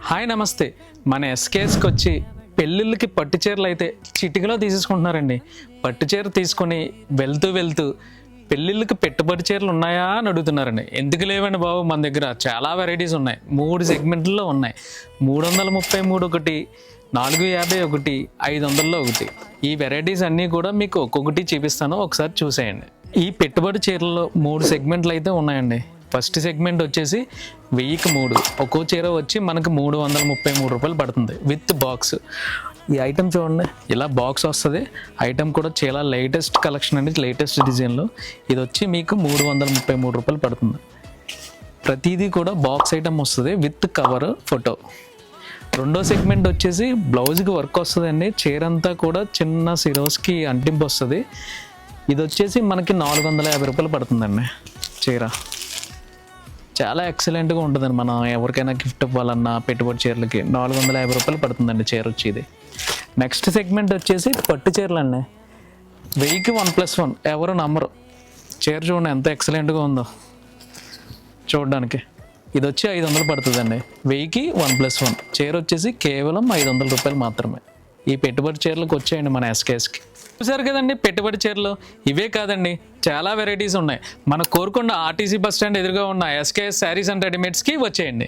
Hi నమస్తే. మన ఎస్కేఎస్కి వచ్చి పెళ్ళిళ్ళకి పట్టు చీరలు అయితే చిటికలో తీసేసుకుంటున్నారండి. పట్టు చీర తీసుకొని వెళ్తూ పెళ్ళిళ్ళకి పెట్టుబడి చీరలు ఉన్నాయా అని అడుగుతున్నారండి. ఎందుకు లేవండి బాబు, మన దగ్గర చాలా వెరైటీస్ ఉన్నాయి. 3 సెగ్మెంట్లో ఉన్నాయి. 333 ఒకటి, 450 ఒకటి, 500లో ఒకటి. ఈ వెరైటీస్ అన్నీ కూడా మీకు ఒక్కొక్కటి చూపిస్తాను, ఒకసారి చూసేయండి. ఈ పెట్టుబడి చీరల్లో 3 సెగ్మెంట్లు అయితే ఉన్నాయండి. ఫస్ట్ సెగ్మెంట్ వచ్చేసి 1000కి 3, ఒక్కో చీర వచ్చి మనకు 333 రూపాయలు పడుతుంది విత్ బాక్స్. ఈ ఐటెం చూడండి, ఇలా బాక్స్ వస్తుంది. ఐటెం కూడా చాలా లేటెస్ట్ కలెక్షన్ అండి, లేటెస్ట్ డిజైన్లో. ఇది వచ్చి మీకు 333 రూపాయలు పడుతుంది. ప్రతిదీ కూడా బాక్స్ ఐటెం వస్తుంది విత్ కవర్ ఫోటో. రెండో సెగ్మెంట్ వచ్చేసి బ్లౌజ్కి వర్క్ వస్తుందండి. చీర అంతా కూడా చిన్న సిరోస్కి అంటింపు వస్తుంది. ఇది వచ్చేసి మనకి 450 రూపాయలు పడుతుందండి చీర. చాలా ఎక్సలెంట్గా ఉంటుందండి. మనం ఎవరికైనా గిఫ్ట్ ఇవ్వాలన్నా పెట్టుబడి చీరలకి 450 రూపాయలు పడుతుందండి చీర వచ్చి. ఇది నెక్స్ట్ సెగ్మెంట్ వచ్చేసి పట్టు చీరలు అండి. 1000కి 1+1, ఎవరు నమ్మరు. చీర చూడండి ఎంత ఎక్సలెంట్గా ఉందో చూడడానికి. ఇది వచ్చి 500 పడుతుందండి. 1000కి 1+1 చీర వచ్చేసి కేవలం 500 రూపాయలు మాత్రమే. ఈ పెట్టుబడి చీరలకు వచ్చాయండి మన ఎస్కేఎస్కి. చూసారు కదండి పెట్టుబడి చీరలు. ఇవే కాదండి, చాలా వెరైటీస్ ఉన్నాయి. మన కోరుకొండ ఆర్టీసీ బస్ స్టాండ్ ఎదురుగా ఉన్న ఎస్కేఎస్ శారీస్ అండ్ రెడీమేడ్స్కి వచ్చేయండి.